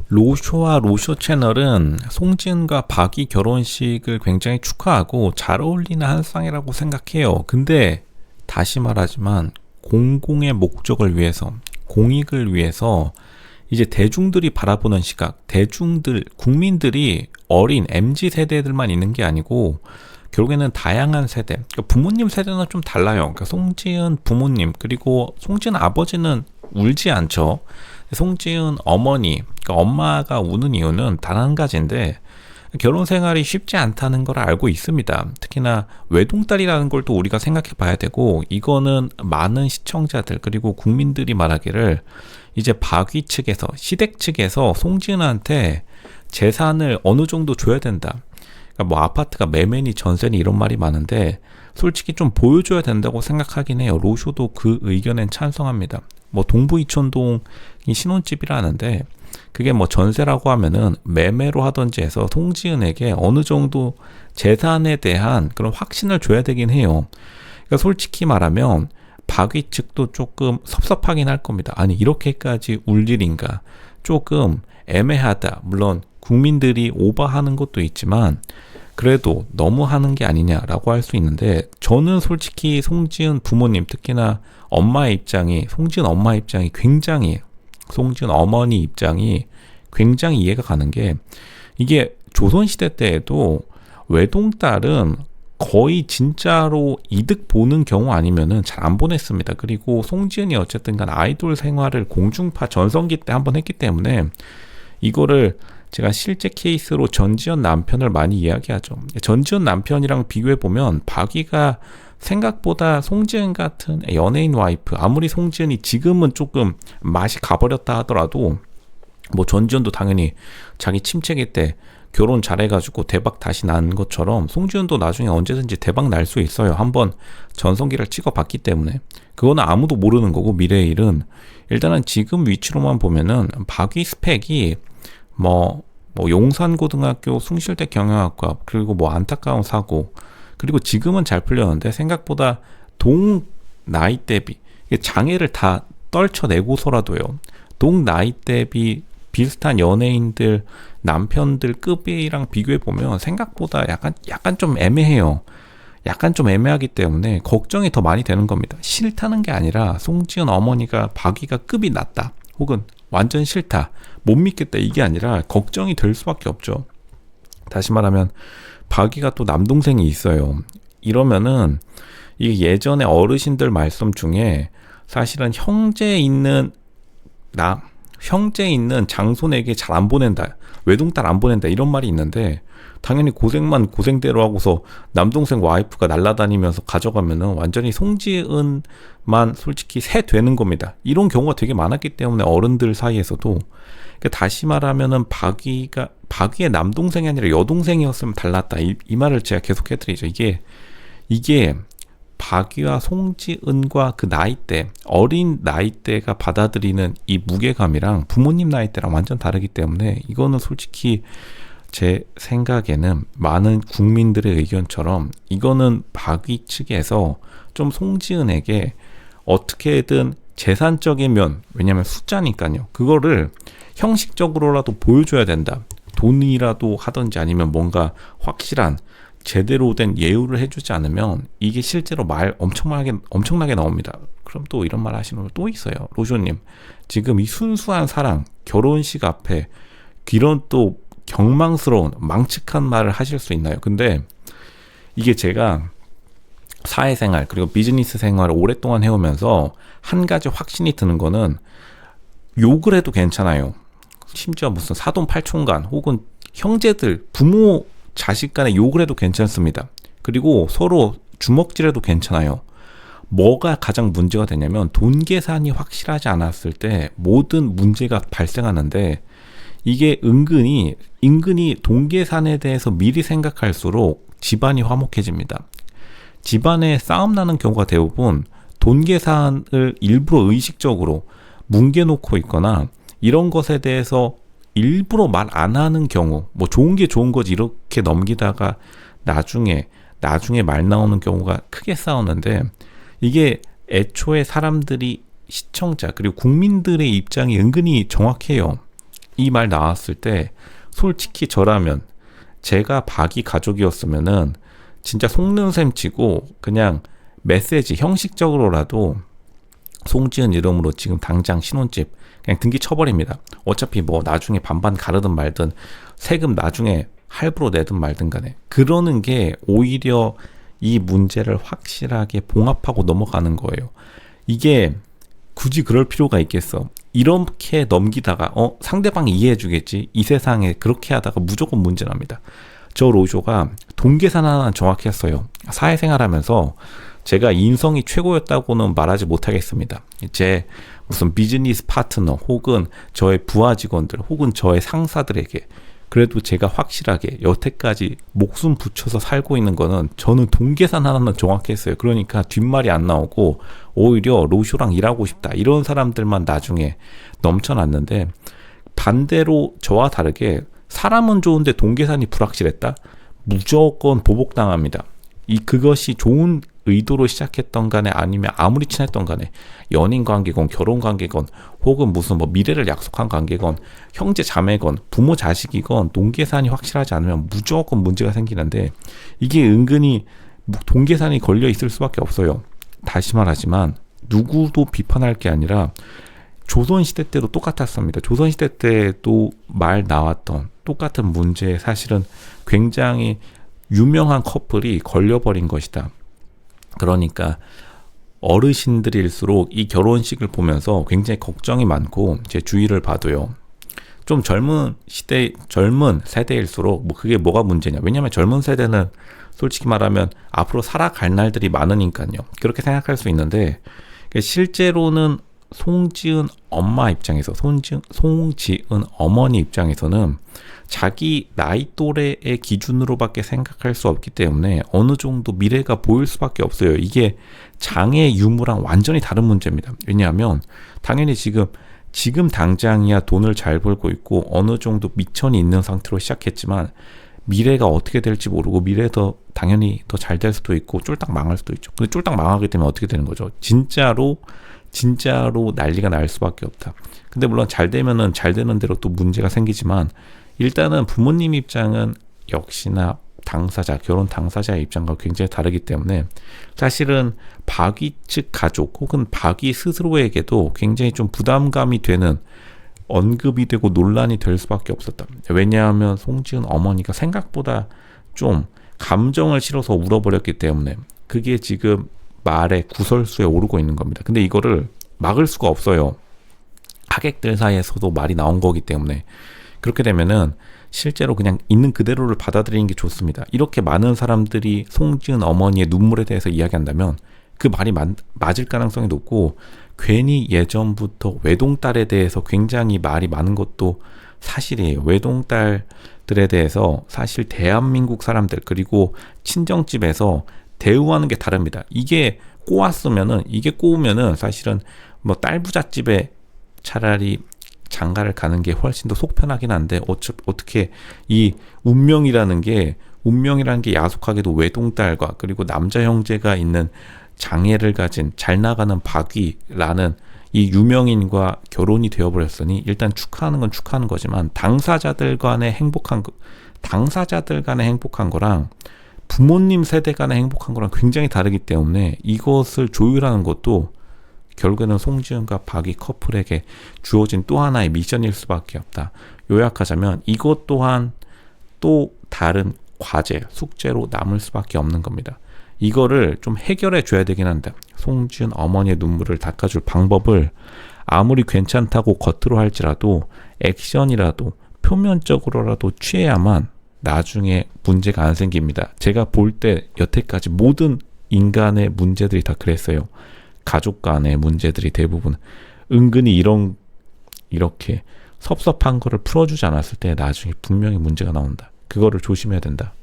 로쇼와 로쇼 채널은 송지은과 박이 결혼식을 굉장히 축하하고 잘 어울리는 한 쌍이라고 생각해요. 근데 다시 말하지만 공공의 목적을 위해서, 공익을 위해서 이제 대중들이 바라보는 시각, 대중들, 국민들이 어린 MZ 세대들만 있는 게 아니고 결국에는 다양한 세대, 그러니까 부모님 세대는 좀 달라요. 그러니까 송지은 부모님, 그리고 송지은 아버지는 울지 않죠. 송지은 어머니, 그러니까 엄마가 우는 이유는 단 한 가지인데 결혼 생활이 쉽지 않다는 걸 알고 있습니다. 특히나 외동딸이라는 걸 또 우리가 생각해 봐야 되고, 이거는 많은 시청자들 그리고 국민들이 말하기를 이제 박위 측에서, 시댁 측에서 송지은한테 재산을 어느 정도 줘야 된다. 그러니까 뭐 아파트가 매매니 전세니 이런 말이 많은데 솔직히 좀 보여줘야 된다고 생각하긴 해요. 로쇼도 그 의견엔 찬성합니다. 뭐 동부이촌동이 신혼집이라는데 그게 뭐 전세라고 하면은 매매로 하던지 해서 송지은에게 어느 정도 재산에 대한 그런 확신을 줘야 되긴 해요. 그러니까 솔직히 말하면 박위 측도 조금 섭섭하긴 할 겁니다. 아니 이렇게까지 울 일인가, 조금 애매하다. 물론 국민들이 오버하는 것도 있지만 그래도 너무 하는 게 아니냐라고 할 수 있는데, 저는 솔직히 송지은 부모님, 특히나 엄마의 입장이, 송지은 엄마 입장이 굉장히, 송지은 어머니 입장이 굉장히 이해가 가는 게, 이게 조선시대 때에도 외동딸은 거의 진짜로 이득 보는 경우 아니면은 잘 안 보냈습니다. 그리고 송지은이 어쨌든 간 아이돌 생활을 공중파 전성기 때 한번 했기 때문에 이거를 제가 실제 케이스로 전지현 남편을 많이 이야기하죠. 전지현 남편이랑 비교해보면 박이가 생각보다 송지은 같은 연예인 와이프, 아무리 송지은이 지금은 조금 맛이 가버렸다 하더라도 뭐 전지현도 당연히 자기 침체기 때 결혼 잘해가지고 대박 다시 난 것처럼 송지은도 나중에 언제든지 대박 날 수 있어요. 한번 전성기를 찍어봤기 때문에. 그거는 아무도 모르는 거고, 미래의 일은. 일단은 지금 위치로만 보면은 박이 스펙이 뭐 용산고등학교, 숭실대 경영학과, 그리고 뭐 안타까운 사고, 그리고 지금은 잘 풀렸는데 생각보다 동 나이 대비 장애를 다 떨쳐내고서라도요, 동 나이 대비 비슷한 연예인들 남편들 급이랑 비교해보면 생각보다 약간 좀 애매해요. 약간 좀 애매하기 때문에 걱정이 더 많이 되는 겁니다. 싫다는 게 아니라 송지은 어머니가 박이가 급이 낮다, 혹은 완전 싫다, 못 믿겠다, 이게 아니라 걱정이 될 수밖에 없죠. 다시 말하면 박이가 또 남동생이 있어요. 이러면은 이게 예전에 어르신들 말씀 중에 사실은 형제 있는 장손에게 잘 안 보낸다, 외동딸 안 보낸다, 이런 말이 있는데, 당연히 고생만 고생대로 하고서 남동생 와이프가 날아다니면서 가져가면은 완전히 송지은만 솔직히 새 되는 겁니다. 이런 경우가 되게 많았기 때문에 어른들 사이에서도. 그러니까 다시 말하면은 박이의 남동생이 아니라 여동생이었으면 달랐다, 이 말을 제가 계속 해드리죠. 이게 박이와 송지은과 그 나이대, 어린 나이대가 받아들이는 이 무게감이랑 부모님 나이대랑 완전 다르기 때문에, 이거는 솔직히 제 생각에는 많은 국민들의 의견처럼 이거는 박이 측에서 좀 송지은에게 어떻게든 재산적인 면, 왜냐면 숫자니까요, 그거를 형식적으로라도 보여줘야 된다. 돈이라도 하든지 아니면 뭔가 확실한 제대로 된 예우를 해주지 않으면 이게 실제로 말 엄청나게 나옵니다. 그럼 또 이런 말 하시는 분 또 있어요. 로쇼님, 지금 이 순수한 사랑, 결혼식 앞에 이런 또 경망스러운 망측한 말을 하실 수 있나요? 근데 이게 제가 사회생활 그리고 비즈니스 생활을 오랫동안 해오면서 한 가지 확신이 드는 거는, 욕을 해도 괜찮아요. 심지어 무슨 사돈팔촌간 혹은 형제들, 부모 자식 간에 욕을 해도 괜찮습니다. 그리고 서로 주먹질해도 괜찮아요. 뭐가 가장 문제가 되냐면 돈 계산이 확실하지 않았을 때 모든 문제가 발생하는데, 이게 은근히 돈 계산에 대해서 미리 생각할수록 집안이 화목해집니다. 집안에 싸움 나는 경우가 대부분 돈 계산을 일부러 의식적으로 뭉개놓고 있거나 이런 것에 대해서 일부러 말 안 하는 경우, 뭐 좋은 게 좋은 거지 이렇게 넘기다가 나중에 말 나오는 경우가 크게 싸우는데, 이게 애초에 사람들이, 시청자 그리고 국민들의 입장이 은근히 정확해요. 이 말 나왔을 때 솔직히 저라면 제가 박이 가족이었으면은 진짜 속는 셈 치고 그냥 메시지 형식적으로라도 송지은 이름으로 지금 당장 신혼집 그냥 등기 쳐버립니다. 어차피 뭐 나중에 반반 가르든 말든 세금 나중에 할부로 내든 말든 간에 그러는 게 오히려 이 문제를 확실하게 봉합하고 넘어가는 거예요. 이게 굳이 그럴 필요가 있겠어. 이렇게 넘기다가 상대방이 이해해 주겠지. 이 세상에 그렇게 하다가 무조건 문제 납니다. 저 로쇼가 동계산 하나 정확히 했어요. 사회생활하면서 제가 인성이 최고였다고는 말하지 못하겠습니다. 제 무슨 비즈니스 파트너 혹은 저의 부하 직원들 혹은 저의 상사들에게 그래도 제가 확실하게 여태까지 목숨 붙여서 살고 있는 거는 저는 동계산 하나는 정확히 했어요. 그러니까 뒷말이 안 나오고 오히려 로쇼랑 일하고 싶다 이런 사람들만 나중에 넘쳐났는데, 반대로 저와 다르게 사람은 좋은데 동계산이 불확실했다? 무조건 보복당합니다. 그것이 좋은 의도로 시작했던 간에 아니면 아무리 친했던 간에 연인 관계건 결혼 관계건 혹은 무슨 뭐 미래를 약속한 관계건 형제 자매건 부모 자식이건 동계산이 확실하지 않으면 무조건 문제가 생기는데, 이게 은근히 동계산이 걸려 있을 수밖에 없어요. 다시 말하지만 누구도 비판할 게 아니라 조선시대 때도 똑같았습니다. 조선시대 때도 말 나왔던 똑같은 문제에 사실은 굉장히 유명한 커플이 걸려버린 것이다. 그러니까 어르신들일수록 이 결혼식을 보면서 굉장히 걱정이 많고, 제 주위를 봐도요, 좀 젊은 세대일수록 그게 뭐가 문제냐. 왜냐하면 젊은 세대는 솔직히 말하면 앞으로 살아갈 날들이 많으니까요. 그렇게 생각할 수 있는데, 실제로는 송지은 엄마 입장에서, 송지은 어머니 입장에서는 자기 나이 또래의 기준으로밖에 생각할 수 없기 때문에 어느 정도 미래가 보일 수밖에 없어요. 이게 장애 유무랑 완전히 다른 문제입니다. 왜냐하면 당연히 지금 당장이야 돈을 잘 벌고 있고 어느 정도 미천이 있는 상태로 시작했지만 미래가 어떻게 될지 모르고 미래도 당연히 더 잘 될 수도 있고 쫄딱 망할 수도 있죠. 근데 쫄딱 망하게 되면 어떻게 되는 거죠? 진짜로 난리가 날 수밖에 없다. 근데 물론 잘 되면은 잘 되는 대로 또 문제가 생기지만, 일단은 부모님 입장은 역시나 결혼 당사자의 입장과 굉장히 다르기 때문에 사실은 박이 측 가족 혹은 박이 스스로에게도 굉장히 좀 부담감이 되는, 언급이 되고 논란이 될 수밖에 없었다. 왜냐하면 송지은 어머니가 생각보다 좀 감정을 실어서 울어버렸기 때문에 그게 지금 말의 구설수에 오르고 있는 겁니다. 근데 이거를 막을 수가 없어요. 하객들 사이에서도 말이 나온 거기 때문에. 그렇게 되면은 실제로 그냥 있는 그대로를 받아들이는 게 좋습니다. 이렇게 많은 사람들이 송지은 어머니의 눈물에 대해서 이야기한다면 그 말이 맞을 가능성이 높고, 괜히 예전부터 외동딸에 대해서 굉장히 말이 많은 것도 사실이에요. 외동딸들에 대해서 사실 대한민국 사람들 그리고 친정집에서 대우하는 게 다릅니다. 이게 꼬우면은 사실은 뭐 딸부잣집에 차라리 장가를 가는 게 훨씬 더 속편하긴 한데, 어떻게 이 운명이라는 게 야속하게도 외동딸과 그리고 남자 형제가 있는 장애를 가진 잘 나가는 박위라는 이 유명인과 결혼이 되어버렸으니 일단 축하하는 건 축하하는 거지만 당사자들 간의 행복한 거랑 부모님 세대 간의 행복한 거랑 굉장히 다르기 때문에 이것을 조율하는 것도 결국에는 송지은과 박이 커플에게 주어진 또 하나의 미션일 수밖에 없다. 요약하자면 이것 또한 또 다른 과제, 숙제로 남을 수밖에 없는 겁니다. 이거를 좀 해결해 줘야 되긴 한다. 송지은 어머니의 눈물을 닦아줄 방법을 아무리 괜찮다고 겉으로 할지라도 액션이라도 표면적으로라도 취해야만 나중에 문제가 안 생깁니다. 제가 볼 때 여태까지 모든 인간의 문제들이 다 그랬어요. 가족 간의 문제들이 대부분 은근히 이렇게 섭섭한 거를 풀어주지 않았을 때 나중에 분명히 문제가 나온다. 그거를 조심해야 된다.